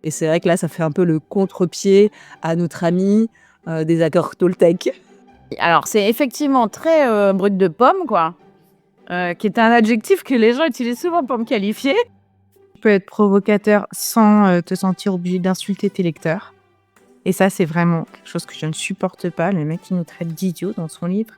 Et c'est vrai que là, ça fait un peu le contre-pied à notre ami, des accords Toltec. Alors, c'est effectivement très brut de pomme, quoi, qui est un adjectif que les gens utilisent souvent pour me qualifier. Tu peux être provocateur sans te sentir obligé d'insulter tes lecteurs. Et ça, c'est vraiment quelque chose que je ne supporte pas, le mec qui nous traite d'idiots dans son livre.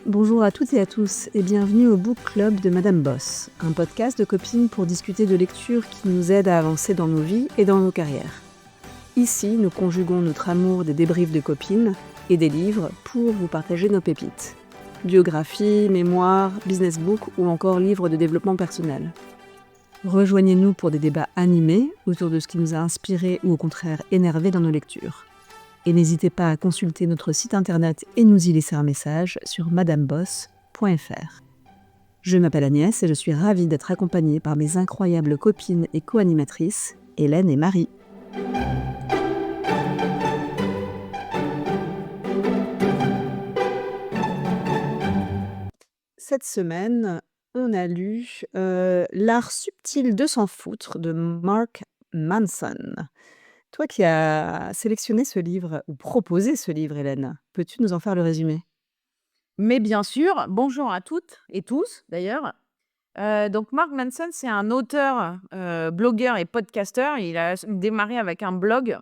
Bonjour à toutes et à tous et bienvenue au Book Club de Madame Boss, un podcast de copines pour discuter de lectures qui nous aident à avancer dans nos vies et dans nos carrières. Ici, nous conjuguons notre amour des débriefs de copines et des livres pour vous partager nos pépites. Biographie, mémoire, business book ou encore livres de développement personnel. Rejoignez-nous pour des débats animés autour de ce qui nous a inspirés ou au contraire énervés dans nos lectures. Et n'hésitez pas à consulter notre site internet et nous y laisser un message sur madameboss.fr. Je m'appelle Agnès et je suis ravie d'être accompagnée par mes incroyables copines et co-animatrices, Hélène et Marie. Cette semaine, on a lu L'art subtil de s'en foutre de Mark Manson. Toi qui as sélectionné ce livre, ou proposé ce livre, Hélène, peux-tu nous en faire le résumé? Mais bien sûr, bonjour à toutes et tous d'ailleurs. Donc Mark Manson, c'est un auteur, blogueur et podcasteur. Il a démarré avec un blog.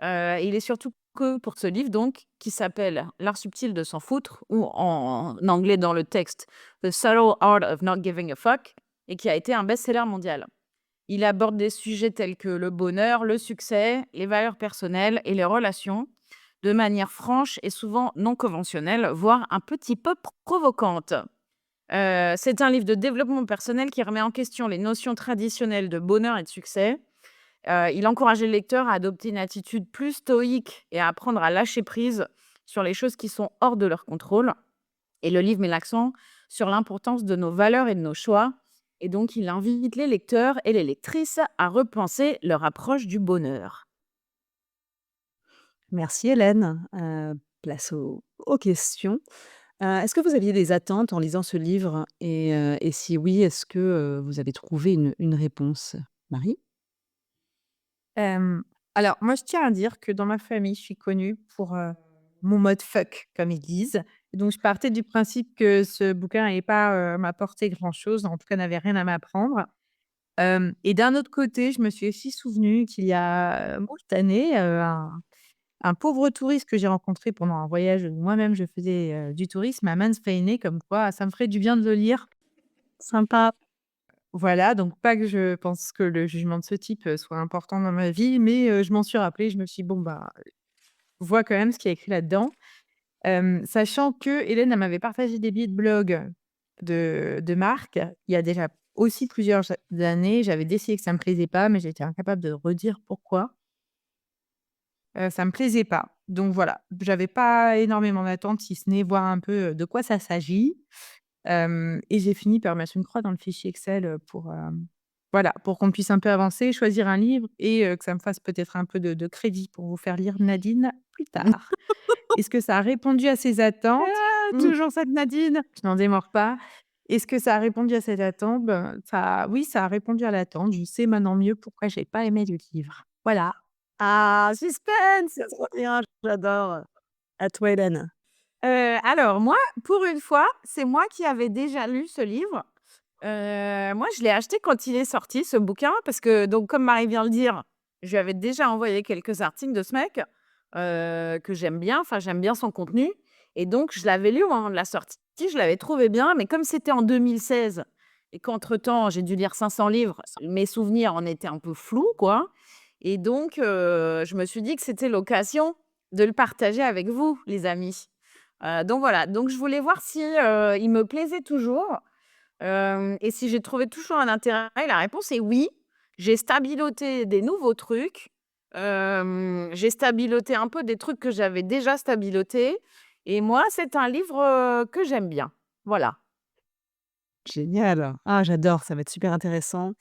Il est surtout que pour ce livre donc, qui s'appelle L'art subtil de s'en foutre, ou en anglais dans le texte, The Subtle Art of Not Giving a Fuck, et qui a été un best-seller mondial. Il aborde des sujets tels que le bonheur, le succès, les valeurs personnelles et les relations, de manière franche et souvent non conventionnelle, voire un petit peu provocante. C'est un livre de développement personnel qui remet en question les notions traditionnelles de bonheur et de succès. Il encourage les lecteurs à adopter une attitude plus stoïque et à apprendre à lâcher prise sur les choses qui sont hors de leur contrôle. Et le livre met l'accent sur l'importance de nos valeurs et de nos choix. Et donc, il invite les lecteurs et les lectrices à repenser leur approche du bonheur. Merci Hélène. Place aux questions. Est-ce que vous aviez des attentes en lisant ce livre et si oui, est-ce que vous avez trouvé une réponse? Marie? Alors, moi, je tiens à dire que dans ma famille, je suis connue pour mon mode fuck, comme ils disent. Et donc, je partais du principe que ce bouquin n'allait pas m'apporter grand-chose, en tout cas, n'avait rien à m'apprendre. Et d'un autre côté, je me suis aussi souvenue qu'il y a moult années, un pauvre touriste que j'ai rencontré pendant un voyage où moi-même je faisais du tourisme m'a mansplainé comme quoi ça me ferait du bien de le lire. Sympa. Voilà, donc pas que je pense que le jugement de ce type soit important dans ma vie, mais je m'en suis rappelée. Je me suis dit: «Bon, bah, vois quand même ce qu'il y a écrit là-dedans». Sachant que Hélène, elle m'avait partagé des billets de blog de Marc, il y a déjà aussi plusieurs années. J'avais décidé que ça me plaisait pas, mais j'étais incapable de redire pourquoi. Ça me plaisait pas. Donc voilà, j'avais pas énormément d'attentes, si ce n'est voir un peu, de quoi ça s'agit. Et j'ai fini par mettre une croix dans le fichier Excel, pour, voilà, pour qu'on puisse un peu avancer, choisir un livre et que ça me fasse peut-être un peu de crédit pour vous faire lire Nadine plus tard. Est-ce que ça a répondu à ses attentes? Ah, Mmh, toujours cette Nadine. je n'en démords pas. Est-ce que ça a répondu à cette attente? Ben, oui, ça a répondu à l'attente. Je sais maintenant mieux pourquoi j'ai pas aimé le livre. Voilà. Ah, suspense! C'est trop bien, j'adore. À toi Hélène. Alors moi, pour une fois, c'est moi qui avais déjà lu ce livre. Moi, je l'ai acheté quand il est sorti, ce bouquin, parce que donc comme Marie vient de le dire, je lui avais déjà envoyé quelques articles de ce mec, que j'aime bien, enfin j'aime bien son contenu et donc je l'avais lu au moment de la sortie, je l'avais trouvé bien, mais comme c'était en 2016 et qu'entre-temps j'ai dû lire 500 livres, mes souvenirs en étaient un peu flous, quoi et donc je me suis dit que c'était l'occasion de le partager avec vous, les amis. Donc voilà, donc je voulais voir si, il me plaisait toujours, et si j'ai trouvé toujours un intérêt. La réponse est oui. J'ai stabiloté des nouveaux trucs, j'ai stabiloté un peu des trucs que j'avais déjà stabilotés et moi, c'est un livre, que j'aime bien. Voilà. Génial. Ah, j'adore, ça va être super intéressant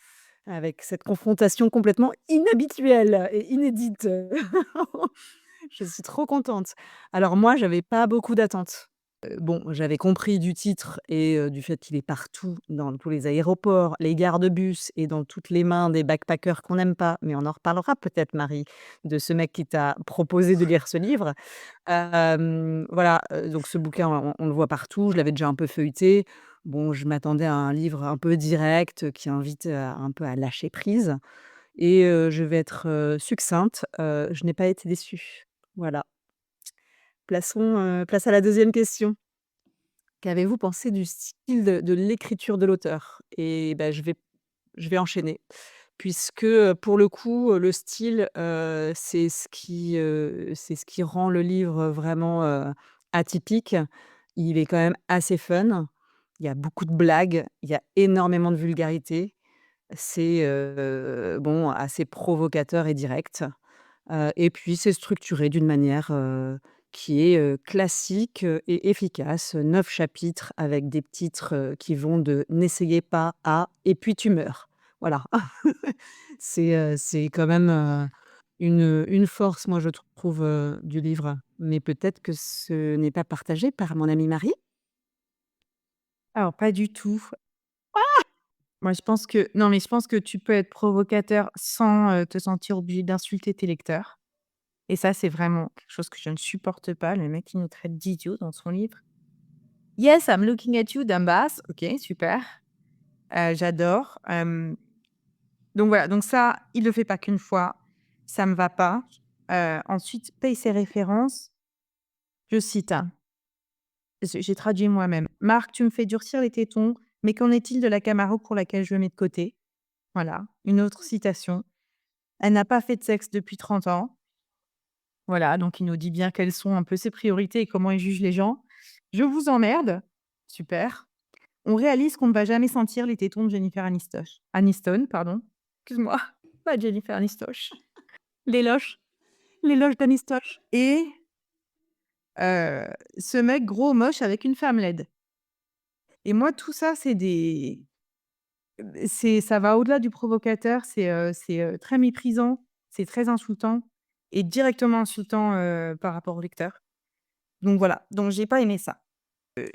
avec cette confrontation complètement inhabituelle et inédite. Je suis trop contente. Alors moi, j'avais pas beaucoup d'attentes. Bon, j'avais compris du titre et du fait qu'il est partout, dans tous les aéroports, les gares de bus et dans toutes les mains des backpackers qu'on n'aime pas. Mais on en reparlera peut-être, Marie, de ce mec qui t'a proposé de lire ce livre. Voilà, donc ce bouquin, on le voit partout. Je l'avais déjà un peu feuilleté. Bon, je m'attendais à un livre un peu direct, qui invite, un peu à lâcher prise et je vais être, succincte, je n'ai pas été déçue. Voilà. Place à la deuxième question. Qu'avez-vous pensé du style de l'écriture de l'auteur? Et bah, je vais enchaîner puisque, pour le coup, le style, c'est ce qui rend le livre vraiment, atypique. Il est quand même assez fun. Il y a beaucoup de blagues, il y a énormément de vulgarité. C'est, bon, assez provocateur et direct. Et puis c'est structuré d'une manière, qui est, classique, et efficace. 9 chapitres avec des titres, qui vont de «N'essayez pas» à «Et puis tu meurs». Voilà. C'est quand même, une force, moi, je trouve, du livre. Mais peut-être que ce n'est pas partagé par mon amie Marie? Alors pas du tout. Moi, je pense que non, mais je pense que tu peux être provocateur sans, te sentir obligé d'insulter tes lecteurs et ça, c'est vraiment quelque chose que je ne supporte pas, le mec qui nous traite d'idiots dans son livre. «Yes, I'm looking at you, dumbass». OK, super, j'adore, donc voilà, donc ça, il le fait pas qu'une fois, ça me va pas. Ensuite, paye ses références. Je cite, hein, j'ai traduit moi-même: «Marc, tu me fais durcir les tétons, mais qu'en est-il de la Camaro pour laquelle je me mets de côté?» Voilà, une autre citation. Elle n'a pas fait de sexe depuis 30 ans. Voilà, donc il nous dit bien quelles sont un peu ses priorités et comment il juge les gens. Je vous emmerde. Super. On réalise qu'on ne va jamais sentir les tétons de Jennifer Aniston, pardon. Excuse-moi, pas Jennifer Aniston. L'éloge, l'éloge d'Anistoche. Et ce mec gros, moche avec une femme laide. Et moi, tout ça, ça va au-delà du provocateur, c'est très méprisant, c'est très insultant et directement insultant, par rapport au lecteur. Donc voilà, donc j'ai pas aimé ça.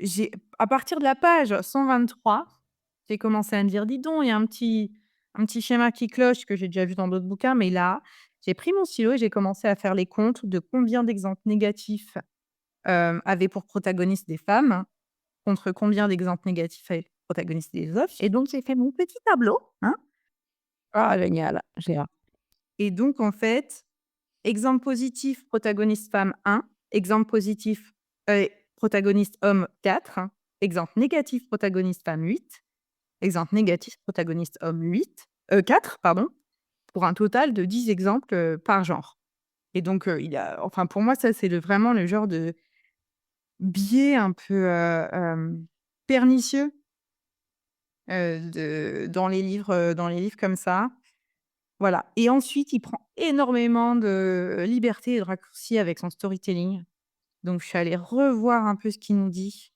J'ai à partir de la page 123, j'ai commencé à me dire: «Dis donc, il y a un petit schéma qui cloche», que j'ai déjà vu dans d'autres bouquins, mais là, j'ai pris mon stylo et j'ai commencé à faire les comptes de combien d'exemples négatifs, avaient pour protagonistes des femmes, contre combien d'exemples négatifs avaient pour protagonistes des hommes et donc j'ai fait mon petit tableau, hein. Ah génial, j'ai hâte. Et donc en fait, exemple positif, protagoniste femme 1, exemple positif, protagoniste homme 4, exemple négatif, protagoniste femme 8, exemple négatif, protagoniste homme 4 pardon, pour un total de 10 exemples, par genre. Et donc, enfin pour moi ça c'est vraiment le genre de biais un peu, pernicieux, dans les livres comme ça. Voilà, et ensuite il prend énormément de liberté et de raccourcis avec son storytelling. Donc je suis allée revoir un peu ce qu'il nous dit,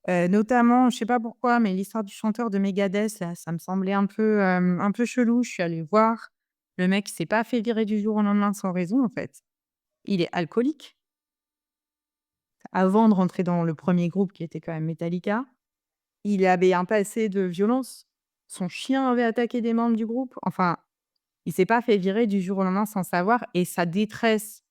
notamment, je sais pas pourquoi, mais l'histoire du chanteur de Megadeth là, ça me semblait un peu chelou. Je suis allée voir. Le mec il s'est pas fait virer du jour au lendemain sans raison, en fait. Il est alcoolique. Avant de rentrer dans le premier groupe qui était quand même Metallica, il avait un passé de violence. Son chien avait attaqué des membres du groupe. Enfin, il s'est pas fait virer du jour au lendemain sans savoir et sa détresse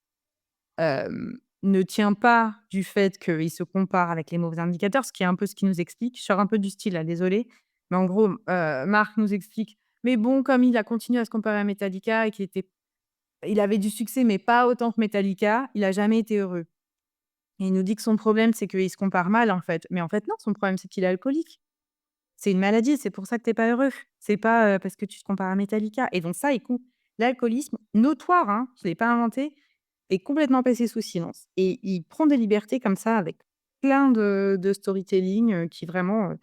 ne tient pas du fait qu'il se compare avec les mauvais indicateurs, ce qui est un peu ce qu'il nous explique. Je sors un peu du style là, désolée, mais en gros, Marc nous explique: «Mais bon, comme il a continué à se comparer à Metallica et il avait du succès, mais pas autant que Metallica, il a jamais été heureux». Et il nous dit que son problème, c'est qu'il se compare mal, en fait. Mais en fait, non, son problème, c'est qu'il est alcoolique. C'est une maladie, c'est pour ça que tu es pas heureux. C'est pas, parce que tu te compares à Metallica et donc ça, écoute, l'alcoolisme notoire, hein, je l'ai pas inventé, est complètement passé sous silence et il prend des libertés comme ça avec plein de storytelling, qui vraiment,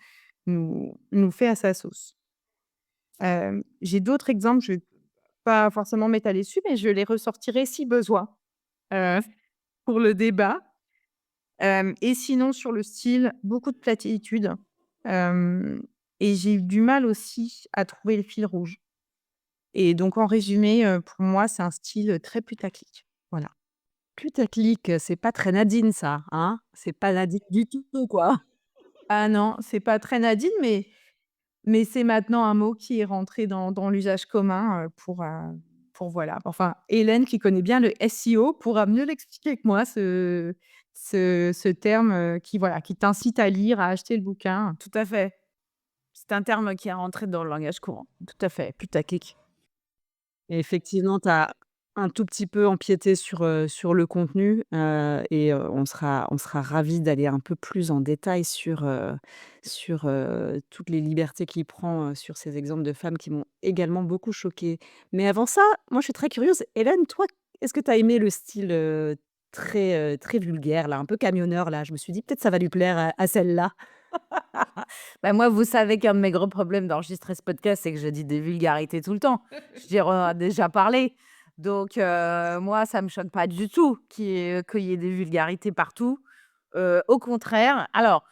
nous fait à sa sauce. J'ai d'autres exemples, je vais pas forcément m'étaler dessus, mais je les ressortirai si besoin, heu, pour le débat. Et sinon sur le style, beaucoup de platitudes, hem et j'ai eu du mal aussi à trouver le fil rouge et donc en résumé, pour moi, c'est un style, très putaclic. Voilà. putaclic, c'est pas très Nadine ça, hein? C'est pas Nadine du tout, quoi. Ah non, c'est pas très Nadine, mais c'est maintenant un mot qui est rentré dans l'usage commun, pour voilà. Enfin, Hélène qui connaît bien le SEO pourra mieux l'expliquer que moi ce terme, qui voilà, qui t'incite à lire, à acheter le bouquin. Tout à fait. C'est un terme qui est rentré dans le langage courant. Tout à fait, putaclic. Et effectivement, tu as un tout petit peu empiété sur le contenu, on sera ravis d'aller un peu plus en détail sur toutes les libertés qu'il prend, sur ces exemples de femmes qui m'ont également beaucoup choquée. Mais avant ça, moi, je suis très curieuse. Hélène, toi, est-ce que tu as aimé le style, très vulgaire là, un peu camionneur là? Je me suis dit: «Peut-être ça va lui plaire à celle-là». Bah, moi, vous savez qu'un de mes gros problèmes d'enregistrer ce podcast, c'est que je dis des vulgarités tout le temps. Je veux dire, on en a déjà parlé. Donc, moi, ça me choque pas du tout qu'il y ait des vulgarités partout. Au contraire. Alors,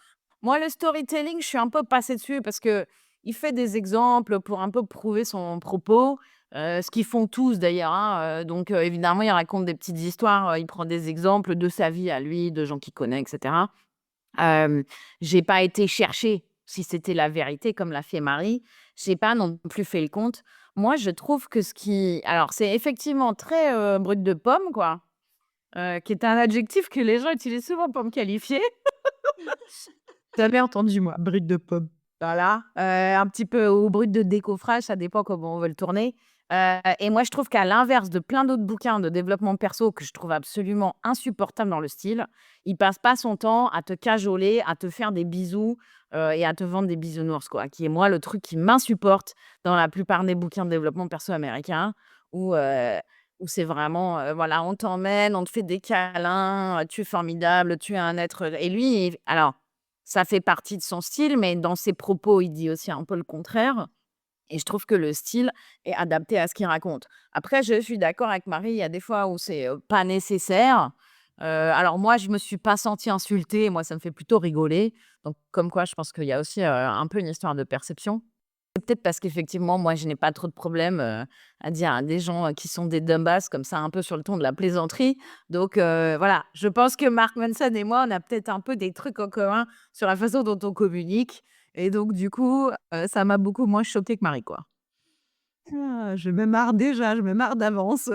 moi, le storytelling, je suis un peu passée dessus parce que il fait des exemples pour un peu prouver son propos, ce qu'ils font tous d'ailleurs, hein, donc, évidemment, il raconte des petites histoires, il prend des exemples de sa vie à lui, de gens qu'il connaît et cetera. J'ai pas été chercher si c'était la vérité comme l'a fait Marie. J'ai pas non plus fait le compte. Moi, je trouve que alors c'est effectivement très, brut de pomme quoi, qui est un adjectif que les gens utilisent souvent pour me qualifier. Jamais entendu moi, brute de pomme. Voilà, un petit peu ou brut de décoffrage, ça dépend comment on veut le tourner. Et moi, je trouve qu'à l'inverse de plein d'autres bouquins de développement perso que je trouve absolument insupportables dans le style, il passe pas son temps à te cajoler, à te faire des bisous, et à te vendre des bisounours, quoi. Qui est moi le truc qui m'insupporte dans la plupart des bouquins de développement perso américains où, où c'est vraiment, voilà, on t'emmène, on te fait des câlins, tu es formidable, tu es un être et lui, alors ça fait partie de son style, mais dans ses propos, il dit aussi un peu le contraire et je trouve que le style est adapté à ce qu'il raconte. Après, je suis d'accord avec Marie, il y a des fois où c'est, pas nécessaire. Alors moi, je me suis pas sentie insultée, moi, ça me fait plutôt rigoler. Donc comme quoi, je pense qu'il y a aussi, un peu une histoire de perception. C'est peut-être parce qu'effectivement, moi, je n'ai pas trop de problème, à dire à des gens, qui sont des dumbasses comme ça, un peu sur le ton de la plaisanterie. Donc voilà, je pense que Mark Manson et moi, on a peut-être un peu des trucs en commun sur la façon dont on communique et donc du coup, ça m'a beaucoup moins choquée que Marie, quoi. Ah, je me marre déjà, je me marre d'avance.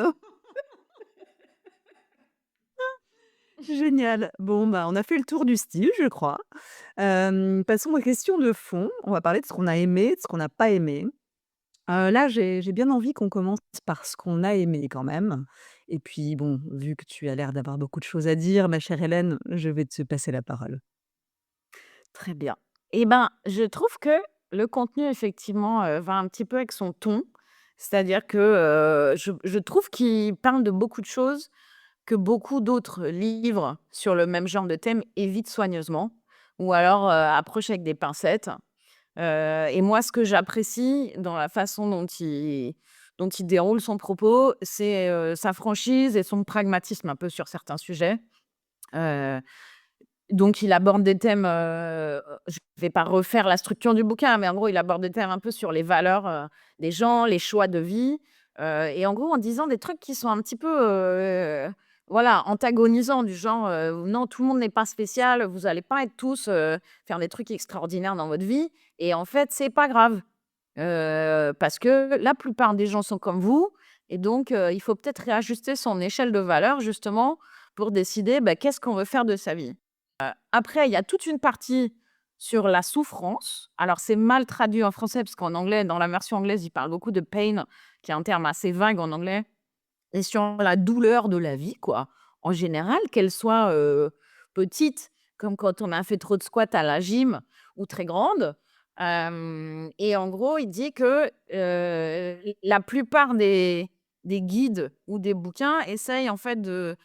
Génial. Bon, bah, on a fait le tour du style, je crois. Passons aux questions de fond. On va parler de ce qu'on a aimé, de ce qu'on n'a pas aimé. Là, j'ai bien envie qu'on commence par ce qu'on a aimé quand même. Et puis bon, vu que tu as l'air d'avoir beaucoup de choses à dire, ma chère Hélène, je vais te passer la parole. Très bien. Et ben, je trouve que le contenu effectivement, va un petit peu avec son ton. C'est-à-dire que, je trouve qu'il parle de beaucoup de choses que beaucoup d'autres livres sur le même genre de thème évitent soigneusement ou alors, approchent avec des pincettes. Et moi, ce que j'apprécie dans la façon dont il déroule son propos, c'est, sa franchise et son pragmatisme un peu sur certains sujets. Heu, donc il aborde des thèmes, je vais pas refaire la structure du bouquin, mais en gros, il aborde des thèmes un peu sur les valeurs, des gens, les choix de vie, et en gros, en disant des trucs qui sont un petit peu, voilà, antagonisants du genre, «Non, tout le monde n'est pas spécial, vous allez pas être tous, faire des trucs extraordinaires dans votre vie et en fait, c'est pas grave, parce que la plupart des gens sont comme vous et donc il faut peut-être réajuster son échelle de valeurs justement pour décider, bah, qu'est-ce qu'on veut faire de sa vie». Après, il y a toute une partie sur la souffrance. Alors, c'est mal traduit en français parce qu'en anglais, dans la version anglaise, il parle beaucoup de pain, qui est un terme assez vague en anglais et sur la douleur de la vie, quoi. En général, qu'elle soit, petite, comme quand on a fait trop de squats à la gym ou très grande. Hem Et en gros, il dit que, la plupart des guides ou des bouquins essayent en fait de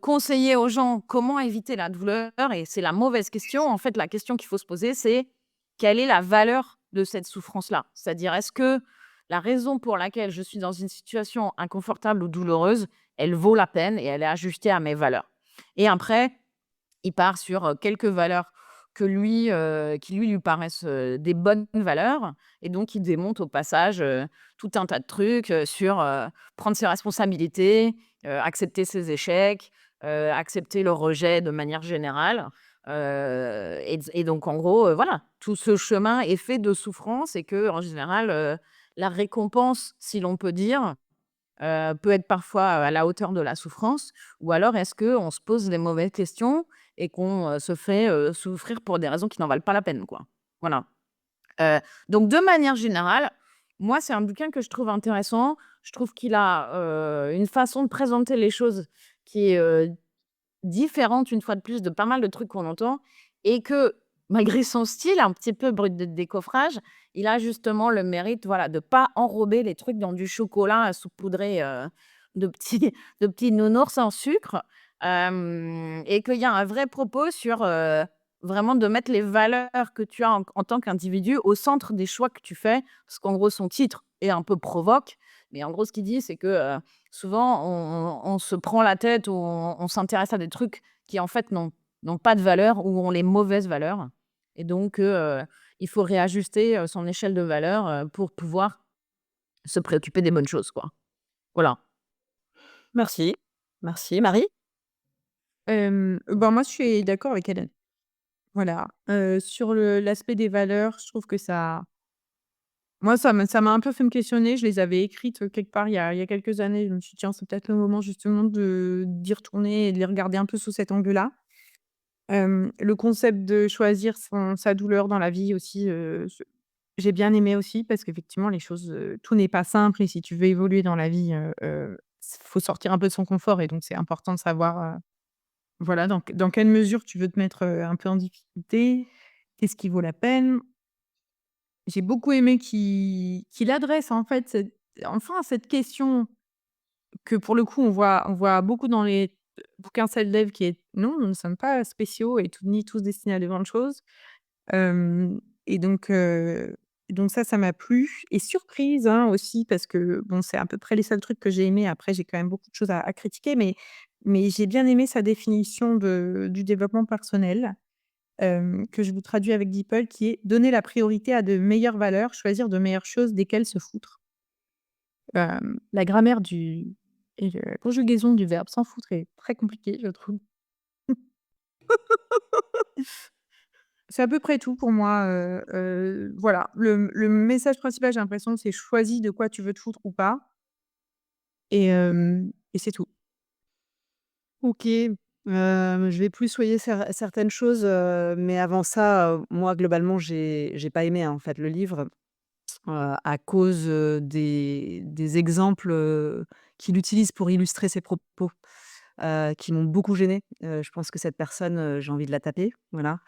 conseiller aux gens comment éviter la douleur et c'est la mauvaise question. En fait, la question qu'il faut se poser, c'est: «Quelle est la valeur de cette souffrance-là?» C'est-à-dire, est-ce que la raison pour laquelle je suis dans une situation inconfortable ou douloureuse, elle vaut la peine et elle est ajustée à mes valeurs. Et après, il part sur, quelques valeurs qui lui paraissent, des bonnes valeurs et donc il démonte au passage, tout un tas de trucs, sur, prendre ses responsabilités, accepter ses échecs, accepter le rejet de manière générale. Et donc en gros, voilà, tout ce chemin est fait de souffrance et que en général, la récompense, si l'on peut dire, peut être parfois, à la hauteur de la souffrance ou alors est-ce qu'on se pose les mauvaises questions et qu'on, se fait, souffrir pour des raisons qui n'en valent pas la peine, quoi. Voilà. Heu, donc de manière générale, moi, c'est un bouquin que je trouve intéressant. Je trouve qu'il a, une façon de présenter les choses qui est, différente, une fois de plus, de pas mal de trucs qu'on entend et que malgré son style un petit peu brut de décoffrage, il a justement le mérite, voilà, de pas enrober les trucs dans du chocolat saupoudré, de petits de petits nounours en sucre, et qu'il y a un vrai propos sur, vraiment de mettre les valeurs que tu as en tant qu'individu au centre des choix que tu fais. Parce qu'en gros, son titre est un peu provoque, mais en gros, ce qu'il dit, c'est que, souvent, on se prend la tête ou on s'intéresse à des trucs qui, en fait, n'ont pas de valeur ou ont les mauvaises valeurs et donc il faut réajuster, son échelle de valeurs, pour pouvoir se préoccuper des bonnes choses, quoi. Voilà. Merci. Merci. Marie? Ben, moi, je suis d'accord avec Hélène. Voilà, sur l'aspect des valeurs, je trouve que moi, ça m'a un peu fait me questionner. Je les avais écrites, quelque part il y a quelques années. Je me suis dit: «Tiens, c'est peut-être le moment justement d'y retourner et de les regarder un peu sous cet angle-là». Le concept de choisir sa douleur dans la vie aussi, j'ai bien aimé aussi parce qu'effectivement les choses, tout n'est pas simple et si tu veux évoluer dans la vie, faut sortir un peu de son confort et donc c'est important de savoir, voilà, dans quelle mesure tu veux te mettre, un peu en difficulté. Qu'est-ce qui vaut la peine? J'ai beaucoup aimé qu'il adresse en fait cette question que pour le coup on voit beaucoup dans les bouquins self-dev qui est: «Non, nous ne sommes pas spéciaux et tout ni tous destinés à de grandes choses». Hem et donc ça m'a plu et surprise, hein, aussi parce que bon, c'est à peu près les seuls trucs que j'ai aimés. Après, j'ai quand même beaucoup de choses à critiquer, mais j'ai bien aimé sa définition du développement personnel, que je vous traduis avec DeepL, qui est: «Donner la priorité à de meilleures valeurs, choisir de meilleures choses desquelles se foutre». La grammaire du et la conjugaison du verbe «s'en foutre» est très compliquée, je trouve. C'est à peu près tout pour moi, voilà. Le message principal, j'ai l'impression que c'est: «Choisis de quoi tu veux te foutre ou pas» et c'est tout. OK. Je vais plus soigner certaines choses, mais avant ça, moi globalement j'ai pas aimé, hein, en fait, le livre, à cause, des exemples, qu'il utilise pour illustrer ses propos, qui m'ont beaucoup gênée. Je pense que cette personne, j'ai envie de la taper, voilà,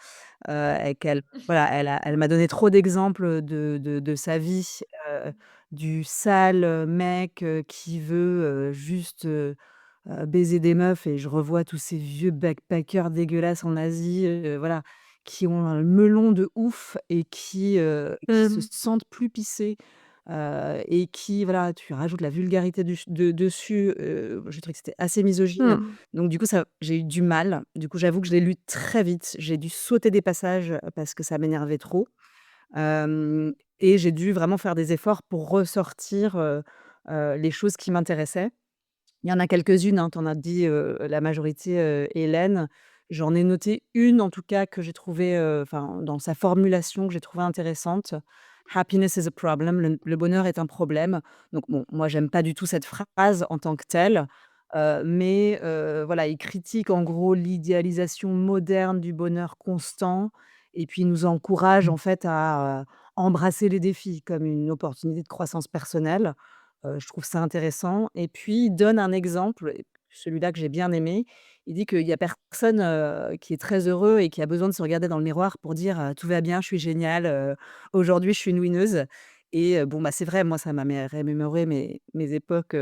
et qu'elle voilà, elle m'a donné trop d'exemples, de sa vie, du sale, mec, qui veut, juste, baiser des meufs et je revois tous ces vieux backpackers dégueulasses en Asie, voilà, qui ont un melon de ouf et qui se Hem, sentent plus pissés, et qui voilà, tu rajoutes la vulgarité dessus, j'ai trouvé que c'était assez misogyne. mmh. Donc du coup, ça j'ai eu du mal. Du coup, j'avoue que je l'ai lu très vite. J'ai dû sauter des passages, parce que ça m'énervait trop. Hem et j'ai dû vraiment faire des efforts pour ressortir, les choses qui m'intéressaient. Il y en a quelques-unes, hein, tu en as dit, la majorité, Hélène. J'en ai noté une en tout cas que j'ai trouvée, enfin dans sa formulation que j'ai trouvée intéressante. «Happiness is a problem», le bonheur est un problème. Donc bon, moi j'aime pas du tout cette phrase en tant que telle, mais voilà, il critique en gros l'idéalisation moderne du bonheur constant et puis il nous encourage en fait à, embrasser les défis comme une opportunité de croissance personnelle. Je trouve ça intéressant et puis il donne un exemple et celui-là que j'ai bien aimé. Il dit qu'il y a personne, qui est très heureux et qui a besoin de se regarder dans le miroir pour dire, «Tout va bien, je suis génial, aujourd'hui je suis une winneuse» et bon, bah, c'est vrai, moi ça m'a remémoré mes époques,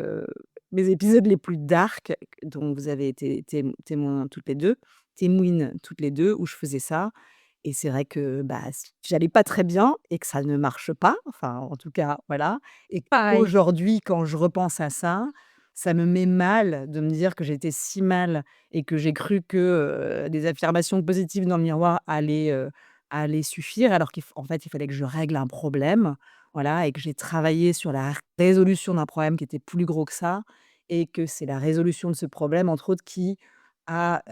mes épisodes les plus dark dont vous avez été témoins toutes les 2, témoines toutes les 2 où je faisais ça et c'est vrai que, bah, j'allais pas très bien et que ça ne marche pas, enfin en tout cas, voilà et Pareil. qu'aujourd'hui, quand je repense à ça, ça me met mal de me dire que j'étais si mal et que j'ai cru que, des affirmations positives dans le miroir allaient suffire alors en fait, il fallait que je règle un problème, voilà et que j'ai travaillé sur la résolution d'un problème qui était plus gros que ça et que c'est la résolution de ce problème, entre autres, qui à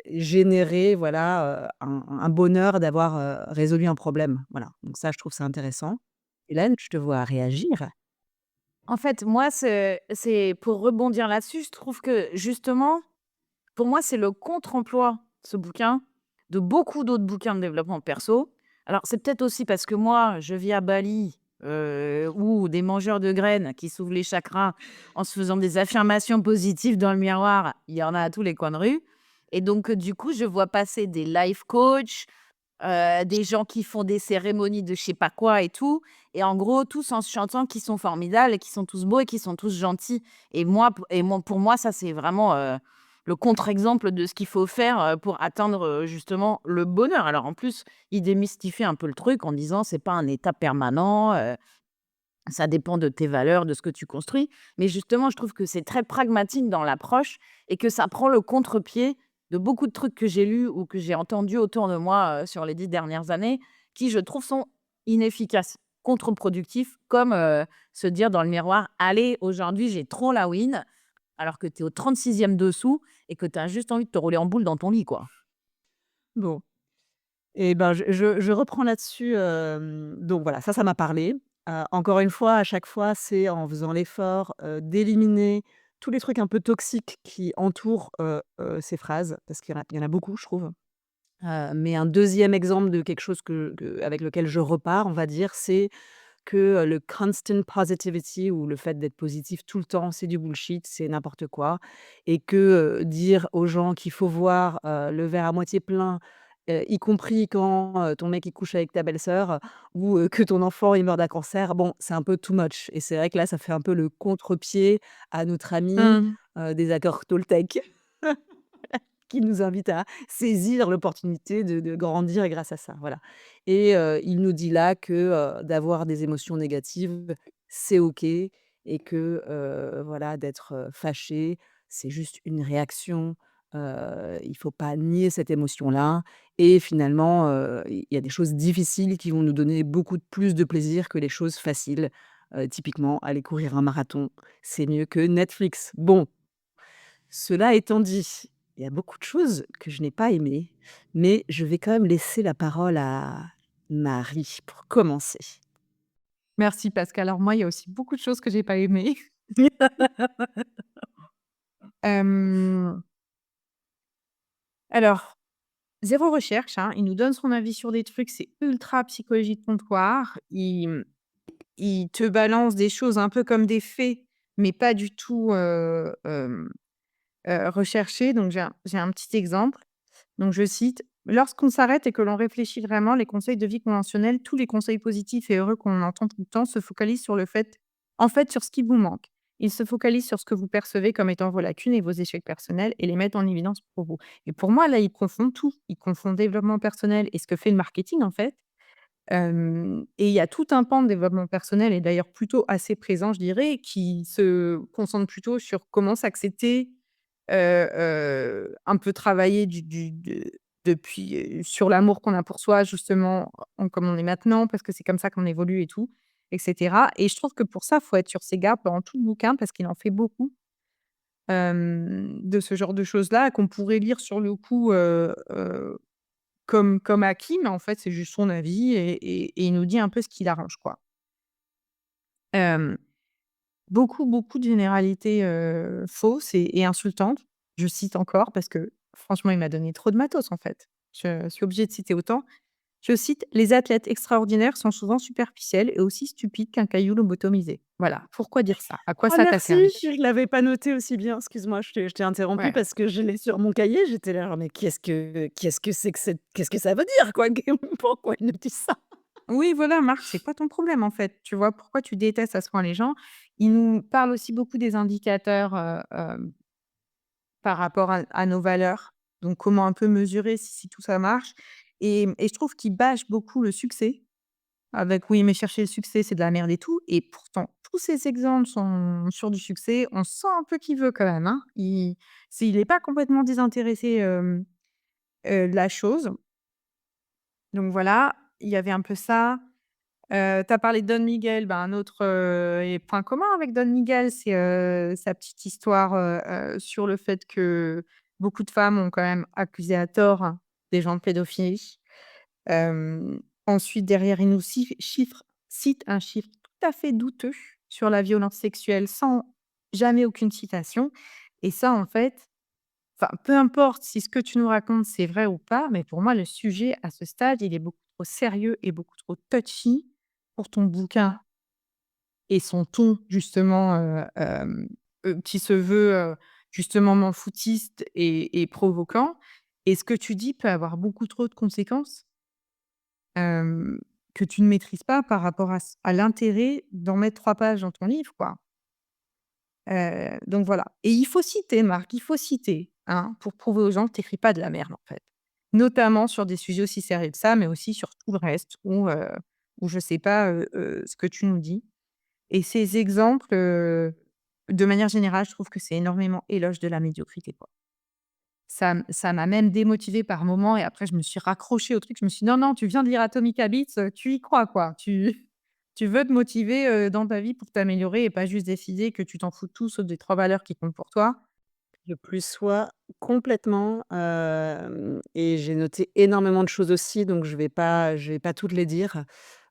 générer voilà, un bonheur d'avoir, résolu un problème. Voilà, donc ça, je trouve ça intéressant. Hélène, je te vois réagir. En fait, moi, c'est pour rebondir là-dessus, je trouve que justement, pour moi, c'est le contre-emploi, ce bouquin, de beaucoup d'autres bouquins de développement perso. Alors, c'est peut-être aussi parce que moi, je vis à Bali, où des mangeurs de graines qui s'ouvrent les chakras en se faisant des affirmations positives dans le miroir, il y en a à tous les coins de rue. Et donc, du coup, je vois passer des life coachs, des gens qui font des cérémonies de je sais pas quoi et tout, et en gros, tous en se chantant qu'ils sont formidables et qu'ils sont tous beaux et qu'ils sont tous gentils. Et moi, pour moi, ça, c'est vraiment, le contre-exemple de ce qu'il faut faire, pour atteindre, justement le bonheur. Alors en plus, il démystifie un peu le truc en disant: «C'est pas un état permanent, ça dépend de tes valeurs, de ce que tu construis». Mais justement, je trouve que c'est très pragmatique dans l'approche et que ça prend le contre-pied de beaucoup de trucs que j'ai lus ou que j'ai entendus autour de moi, sur les 10 dernières années, qui, je trouve, sont inefficaces, contre-productifs, comme, se dire dans le miroir: «Allez, aujourd'hui, j'ai trop la win», alors que tu es au 36e dessous et que tu as juste envie de te rouler en boule dans ton lit, quoi. Bon, et ben, je reprends là-dessus, donc voilà, ça m'a parlé. Encore une fois, à chaque fois, c'est en faisant l'effort, d'éliminer tous les trucs un peu toxiques qui entourent, ces phrases, parce qu'il y en a beaucoup, je trouve. Mais un deuxième exemple de quelque chose avec lequel je repars, on va dire, c'est que, le constant positivity ou le fait d'être positif tout le temps, c'est du bullshit, c'est n'importe quoi, et que, dire aux gens qu'il faut voir, le verre à moitié plein, y compris quand, ton mec il couche avec ta belle-sœur, ou, que ton enfant il meurt d'un cancer, bon, c'est un peu too much, et c'est vrai que là, ça fait un peu le contre-pied à notre ami, Mmh. des accords Toltec. Qui nous invite à saisir l'opportunité de grandir grâce à ça, voilà, et il nous dit là que, d'avoir des émotions négatives, c'est OK, et que, voilà, d'être, fâché, c'est juste une réaction, il faut pas nier cette émotion-là, et finalement, il y a des choses difficiles qui vont nous donner beaucoup plus de plaisir que les choses faciles. Typiquement, aller courir un marathon, c'est mieux que Netflix. Bon, cela étant dit, il y a beaucoup de choses que je n'ai pas aimées, mais je vais quand même laisser la parole à Marie pour commencer. Merci parce qu'alors moi, il y a aussi beaucoup de choses que j'ai pas aimées. Hem, alors, zéro recherche, hein, il nous donne son avis sur des trucs, c'est ultra psychologie de comptoir. Il te balance des choses un peu comme des faits, mais pas du tout, recherchées. Donc j'ai un petit exemple. Donc je cite: «Lorsqu'on s'arrête et que l'on réfléchit vraiment, les conseils de vie conventionnels, tous les conseils positifs et heureux qu'on entend tout le temps se focalisent sur le fait sur ce qui vous manque. Ils se focalisent sur ce que vous percevez comme étant vos lacunes et vos échecs personnels et les mettent en évidence pour vous». Et pour moi, là, il confond tout. Il confond développement personnel et ce que fait le marketing, en fait. Et il y a tout un pan de développement personnel et d'ailleurs plutôt assez présent, je dirais, qui se concentre plutôt sur comment s'accepter, un peu travailler depuis, sur l'amour qu'on a pour soi justement, comme on est maintenant, parce que c'est comme ça qu'on évolue et tout, et cetera. Et je trouve que pour ça, faut être sur ses gardes pendant tout le bouquin parce qu'il en fait beaucoup, de ce genre de choses-là qu'on pourrait lire sur le coup, comme acquis, mais en fait, c'est juste son avis et il nous dit un peu ce qui l'arrange, quoi. Hem, beaucoup de généralités, fausses et insultantes. Je cite encore parce que franchement, il m'a donné trop de matos, en fait. Je suis obligée de citer autant. Je cite: «Les athlètes extraordinaires sont souvent superficiels et aussi stupides qu'un caillou lobotomisé». Voilà. Pourquoi dire ça? À quoi Oh ça t'a merci! servi? Je l'avais pas noté aussi bien, excuse-moi, je t'ai interrompu Ouais. parce que je l'ai sur mon cahier, j'étais là: «Mais qu'est-ce que c'est que cette qu'est-ce que ça veut dire quoi? Pourquoi il nous dit ça?» Oui, voilà, Marc, c'est quoi ton problème, en fait? Tu vois? Pourquoi tu détestes à ce point les gens? Il nous parle aussi beaucoup des indicateurs, par rapport à nos valeurs. Donc comment un peu mesurer si tout ça marche et je trouve qu'il bâche beaucoup le succès avec: «Oui, mais chercher le succès, c'est de la merde et tout», et pourtant tous ces exemples sont sur du succès. On sent un peu qu'il veut quand même, hein. Il est pas complètement désintéressé, de la chose. Donc voilà, il y avait un peu ça. Tu as parlé de Don Miguel, bah, un autre, point commun avec Don Miguel, c'est, sa petite histoire, sur le fait que beaucoup de femmes ont quand même accusé à tort des gens de pédophilie. Ensuite, derrière, il nous cite un chiffre tout à fait douteux sur la violence sexuelle sans jamais aucune citation. Et ça, en fait, enfin, peu importe si ce que tu nous racontes, c'est vrai ou pas, mais pour moi, le sujet, à ce stade, il est beaucoup trop sérieux et beaucoup trop touchy pour ton bouquin et son ton, justement, qui se veut, justement foutiste et provoquant. Et ce que tu dis peut avoir beaucoup trop de conséquences, hem, que tu ne maîtrises pas par rapport à l'intérêt d'en mettre 3 pages dans ton livre, quoi. Donc voilà, et il faut citer Marc, il faut citer, hein, pour prouver aux gens que tu écris pas de la merde, en fait. Notamment sur des sujets aussi sérieux que ça, mais aussi sur tout le reste où je sais pas, ce que tu nous dis. Et ces exemples, de manière générale, je trouve que c'est énormément éloge de la médiocrité, quoi. Ça m'a même démotivée par moments et après je me suis raccrochée au truc. Je me suis dit: «Non, non, tu viens de lire Atomic Habits, tu y crois, quoi. Tu veux te motiver, dans ta vie pour t'améliorer et pas juste décider que tu t'en fous de tout sauf des 3 valeurs qui comptent pour toi». Je plus sois complètement, et j'ai noté énormément de choses aussi, donc je vais pas toutes les dire.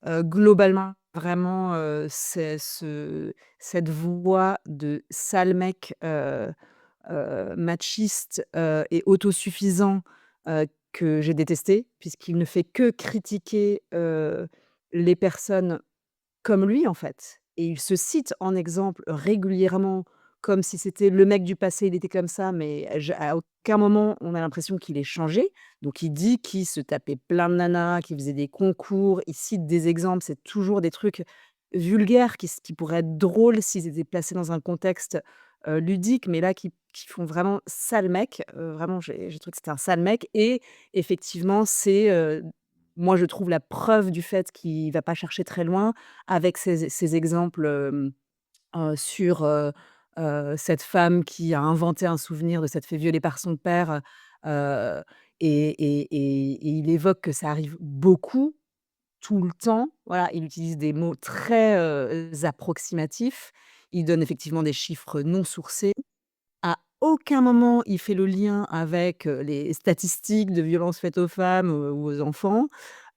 Globalement, vraiment, c'est cette voix de sale mec, machiste, et autosuffisant, que j'ai détesté, puisqu'il ne fait que critiquer, les personnes comme lui, en fait, et il se cite en exemple régulièrement comme si c'était le mec du passé, il était comme ça, mais à aucun moment on a l'impression qu'il ait changé. Donc il dit qu'il se tapait plein de nanas, qu'il faisait des concours, il cite des exemples, c'est toujours des trucs vulgaires qui pourraient être drôles s'ils étaient placés dans un contexte, ludique, mais là qui font vraiment sale mec, vraiment j'ai trouvé que c'était un sale mec, et effectivement c'est, moi je trouve la preuve du fait qu'il va pas chercher très loin avec ces exemples, sur, cette femme qui a inventé un souvenir de s'être fait violer par son père, heu et il évoque que ça arrive beaucoup, tout le temps. Voilà, il utilise des mots très, approximatifs. Il donne effectivement des chiffres non sourcés. À aucun moment il fait le lien avec, les statistiques de violences faites aux femmes, ou aux enfants.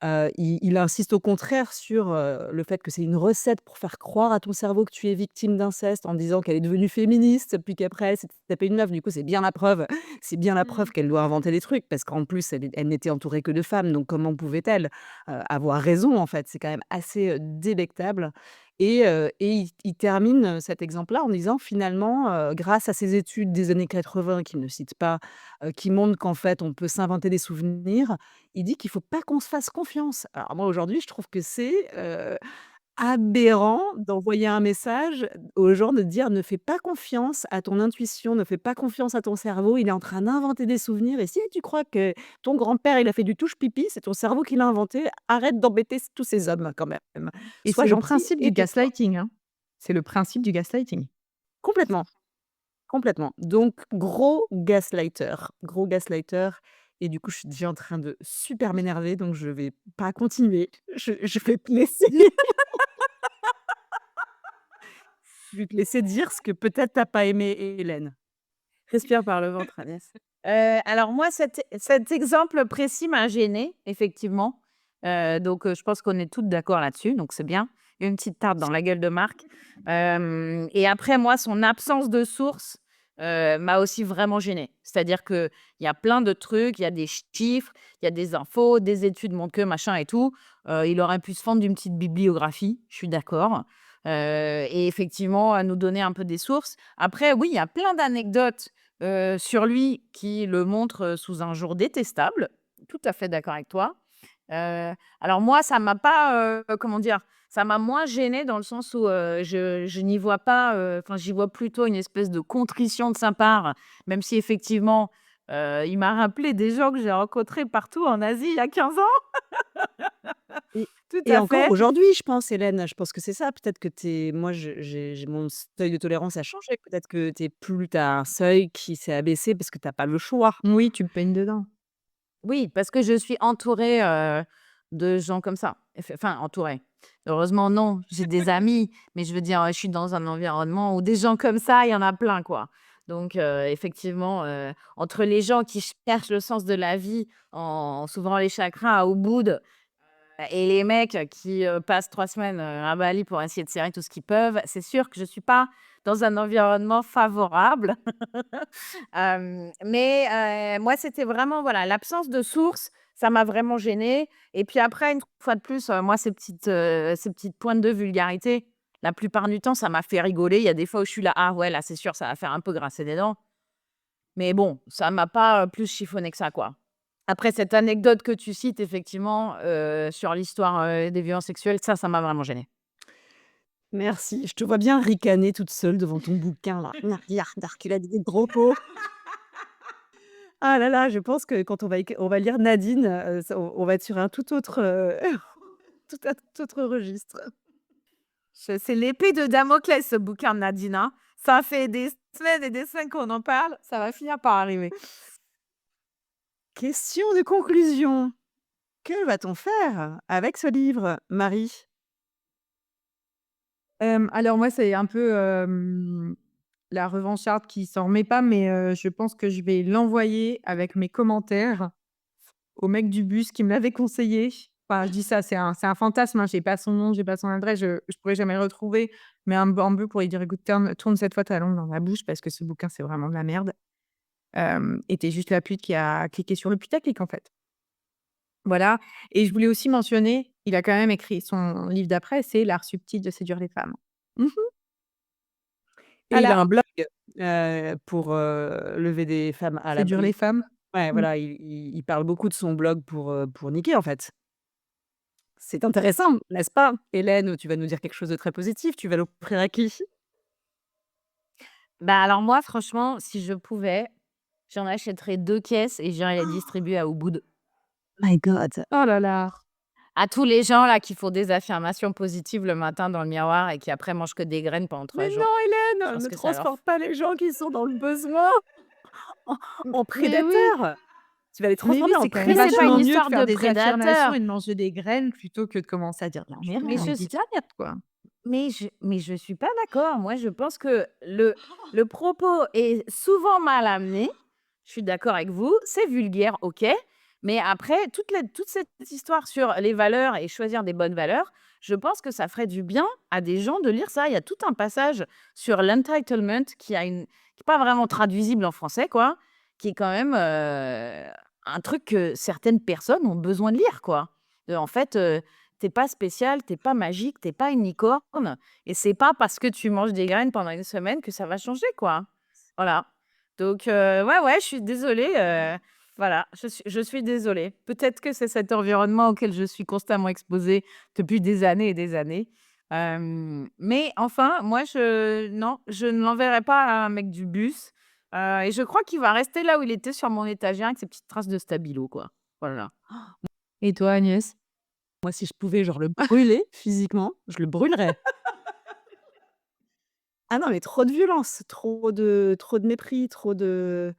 Il insiste au contraire sur, le fait que c'est une recette pour faire croire à ton cerveau que tu es victime d'inceste en disant qu'elle est devenue féministe, puis qu'après elle s'est tapée une meuf. Du coup, c'est bien la preuve Mmh. qu'elle doit inventer des trucs parce qu'en plus elle n'était entourée que de femmes, donc comment pouvait-elle, avoir raison en fait? C'est quand même assez, délectable, et il termine, cet exemple-là en disant finalement, grâce à ses études des années 80 qu'il ne cite pas, qui montrent qu'en fait on peut s'inventer des souvenirs, il dit qu'il faut pas qu'on se fasse confiance. Alors moi aujourd'hui je trouve que c'est, aberrant d'envoyer un message aux gens, de dire: «Ne fais pas confiance à ton intuition, ne fais pas confiance à ton cerveau, il est en train d'inventer des souvenirs, et si tu crois que ton grand-père il a fait du touche-pipi, c'est ton cerveau qui l'a inventé, arrête d'embêter tous ces hommes quand même. Et Sois c'est le gentil principe du et tais-toi». gaslighting, hein. C'est le principe du gaslighting. Complètement, complètement. Donc gros gaslighter, et du coup je suis déjà en train de super m'énerver, donc je vais pas continuer. Je vais te laisser je vais te laisser dire ce que peut-être tu as pas aimé, Hélène. Respire par le ventre, Agnès. Alors moi, cet exemple précis m'a gênée, effectivement. Donc je pense qu'on est toutes d'accord là-dessus, donc c'est bien. Une petite tarte dans la gueule de Marc. Et après moi, son absence de source, m'a aussi vraiment gênée. C'est-à-dire qu'il y a plein de trucs, il y a des chiffres, il y a des infos, des études montrent que machin et tout. Il aurait pu se fendre d'une petite bibliographie, je suis d'accord. Et effectivement, à nous donner un peu des sources. Après oui, il y a plein d'anecdotes sur lui qui le montre, sous un jour détestable. Tout à fait d'accord avec toi. Alors moi, ça m'a pas, comment dire? Ça m'a moins gênée dans le sens où, je n'y vois pas, enfin, j'y vois plutôt une espèce de contrition de sa part, même si effectivement, il m'a rappelé des gens que j'ai rencontrés partout en Asie il y a 15 ans. Et Tout et à encore fait. aujourd'hui, je pense, Hélène, je pense que c'est ça. Peut-être que tu moi, j'ai mon seuil de tolérance a changé. Peut-être que tu as un seuil qui s'est abaissé parce que tu as pas le choix. Oui, tu te baignes dedans. Oui, parce que je suis entourée, de gens comme ça. Enfin, entourée. Heureusement non, j'ai des amis, mais je veux dire, je suis dans un environnement où des gens comme ça, il y en a plein, quoi. Donc effectivement, entre les gens qui cherchent le sens de la vie en s'ouvrant les chakras à Ubud et les mecs qui, passent 3 semaines, à Bali pour essayer de serrer tout ce qu'ils peuvent, c'est sûr que je suis pas dans un environnement favorable. Mais moi, c'était vraiment, voilà, l'absence de source, ça m'a vraiment gênée et puis après, une fois de plus, moi, ces petites pointes de vulgarité, la plupart du temps, ça m'a fait rigoler. Il y a des fois où je suis là: «Ah ouais, là, c'est sûr, ça va faire un peu grincer des dents». Mais bon, ça m'a pas, plus chiffonné que ça, quoi. Après cette anecdote que tu cites effectivement, sur l'histoire, des violences sexuelles, ça m'a vraiment gênée. Merci, je te vois bien ricaner toute seule devant ton bouquin là. Regarde, recule a des gros pots. Ah là là, je pense que quand on va lire Nadine, ça on va être sur un tout autre, tout autre registre. C'est l'épée de Damoclès, ce bouquin de Nadine, hein. Ça fait des semaines et des semaines qu'on en parle, ça va finir par arriver. Question de conclusion. Que va-t-on faire avec ce livre, Marie? Alors moi, c'est un peu, la revancharde qui s'en remet pas, mais je pense que je vais l'envoyer avec mes commentaires au mec du bus qui me l'avait conseillé. Enfin, je dis ça, c'est un fantasme, hein, j'ai pas son nom, j'ai pas son adresse, je pourrais jamais le retrouver, mais un peu pour lui dire: «Écoute, tourne cette fois ta langue dans la bouche parce que ce bouquin, c'est vraiment de la merde». Et tu juste la pute qui a cliqué sur le putaclic, en fait. Voilà, et je voulais aussi mentionner, il a quand même écrit son livre d'après, c'est «L'art subtil de séduire les femmes». Mmh. Et il a Voilà, un blog, pour, lever des femmes à la séduire les femmes. ouais, Mmh. voilà, il parle beaucoup de son blog pour niquer, en fait. C'est intéressant, n'est-ce pas? Hélène, tu vas nous dire quelque chose de très positif, tu vas l'offrir à qui? Bah, alors moi, franchement, si je pouvais, j'en achèterais 2 caisses et j'irais les distribuer à Ubud. My God! Oh là là! À tous les gens là qui font des affirmations positives le matin dans le miroir et qui après mangent que des graines pendant Mais 3 jours. non, Je Hélène, pense ne que ça leur transporte pas les gens qui sont dans le besoin en en Mais oui, prédateurs. Tu vas les mais oui, transformer en c'est quand même mais c'est pas une vachement prédateurs. mieux de histoire faire de des affirmations prédateur. et de manger des graines plutôt que de commencer à dire de la merde, Mais on je dit s de la merde, quoi. mais je suis pas d'accord. Moi, je pense que le propos est souvent mal amené. Je suis d'accord avec vous, c'est vulgaire, OK, mais après toute cette histoire sur les valeurs et choisir des bonnes valeurs, je pense que ça ferait du bien à des gens de lire ça. Il y a tout un passage sur l'entitlement qui est pas vraiment traduisible en français, quoi, qui est quand même, un truc que certaines personnes ont besoin de lire, quoi. En fait, tu pas spécial, t'es pas magique, t'es pas une licorne et c'est pas parce que tu manges des graines pendant une semaine que ça va changer, quoi. Voilà. Donc ouais, ouais, je suis désolée, voilà, je suis désolée. Peut-être que c'est cet environnement auquel je suis constamment exposée depuis des années et des années. Mais enfin, moi, non, je ne l'enverrai pas à un mec du bus, et je crois qu'il va rester là où il était sur mon étagère avec ses petites traces de stabilo, quoi. Voilà. Et toi, Agnès? Moi, si je pouvais, genre, le brûler physiquement, je le brûlerais. Ah non, mais trop de violence, trop de mépris, trop de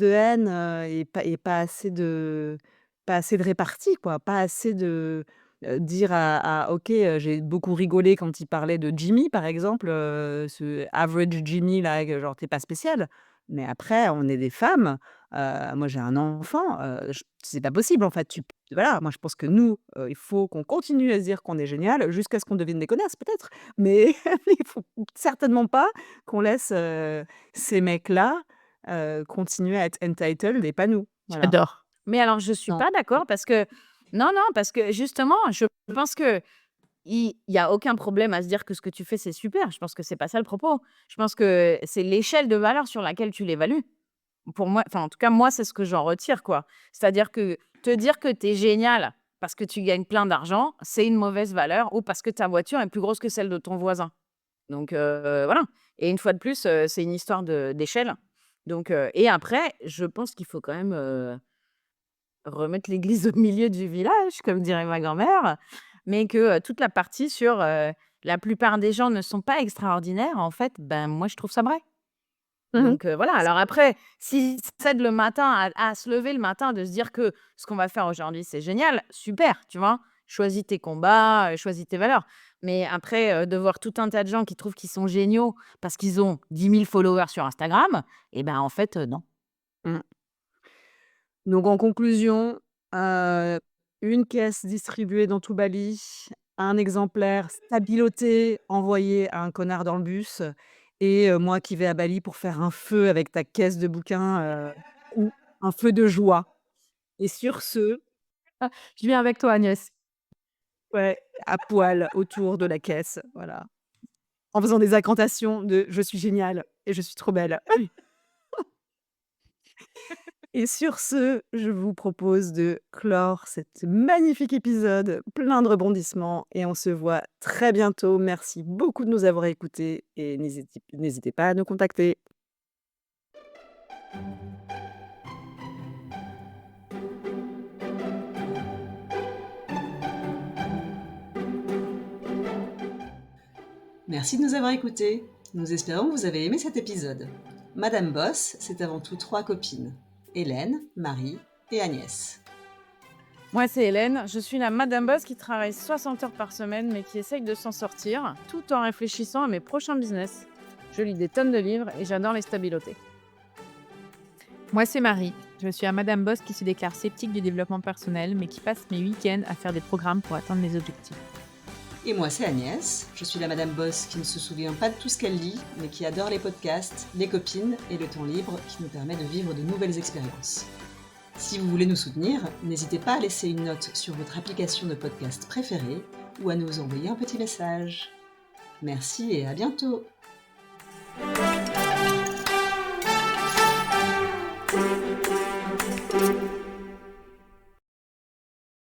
haine, et pas assez de répartie, quoi. Pas assez de, dire à OK, j'ai beaucoup rigolé quand il parlait de Jimmy, par exemple, ce average Jimmy là, que genre: «Tu pas spécial». Mais après, on est des femmes, moi j'ai un enfant, j c'est pas possible en fait. Voilà, moi je pense que nous, il faut qu'on continue à se dire qu'on est génial jusqu'à ce qu'on devienne des connasses peut-être, mais il faut certainement pas qu'on laisse, ces mecs-là, continuer à être entitled et pas nous. Voilà. J'adore. Mais alors je suis Non. pas d'accord parce que non, non, parce que justement, je pense que il y a aucun problème à se dire que ce que tu fais, c'est super. Je pense que c'est pas ça le propos. Je pense que c'est l'échelle de valeur sur laquelle tu l'évalues. Pour moi, enfin, en tout cas, moi, c'est ce que j'en retire, quoi. C'est-à-dire que te dire que tu es génial parce que tu gagnes plein d'argent, c'est une mauvaise valeur ou parce que ta voiture est plus grosse que celle de ton voisin. Donc voilà, et une fois de plus, c'est une histoire d'échelle. Donc et après, je pense qu'il faut quand même, remettre l'église au milieu du village, comme dirait ma grand-mère, mais que, toute la partie sur, la plupart des gens ne sont pas extraordinaires, en fait, ben, moi, je trouve ça vrai. Mmh. Donc voilà, alors après, si ça aide le matin à se lever le matin, de se dire que ce qu'on va faire aujourd'hui, c'est génial, super, tu vois? Choisis tes combats, choisis tes valeurs. Mais après, de voir tout un tas de gens qui trouvent qu'ils sont géniaux parce qu'ils ont 10 000 followers sur Instagram, et ben, en fait, non. Mmh. Donc en conclusion, heu, une caisse distribuée dans tout Bali, un exemplaire stabiloté envoyé à un connard dans le bus et moi qui vais à Bali pour faire un feu avec ta caisse de bouquins, ou un feu de joie. Et sur ce, Je viens avec toi, Agnès. ouais, à poil autour de la caisse, voilà, en faisant des incantations de: «Je suis géniale et je suis trop belle». Et sur ce, je vous propose de clore cet magnifique épisode plein de rebondissements et on se voit très bientôt. Merci beaucoup de nous avoir écoutés et n'hésitez pas à nous contacter. Merci de nous avoir écoutés. Nous espérons que vous avez aimé cet épisode. Madame Boss, c'est avant tout 3 copines: Hélène, Marie et Agnès. Moi, c'est Hélène. Je suis la Madame Boss qui travaille 60 heures par semaine, mais qui essaye de s'en sortir, tout en réfléchissant à mes prochains business. Je lis des tonnes de livres et j'adore les stabilotés. Moi, c'est Marie. Je suis à Madame Boss qui se déclare sceptique du développement personnel, mais qui passe mes week-ends à faire des programmes pour atteindre mes objectifs. Et moi, c'est Agnès. Je suis la Madame Boss qui ne se souvient pas de tout ce qu'elle lit, mais qui adore les podcasts, les copines et le temps libre qui nous permet de vivre de nouvelles expériences. Si vous voulez nous soutenir, n'hésitez pas à laisser une note sur votre application de podcast préférée ou à nous envoyer un petit message. Merci et à bientôt!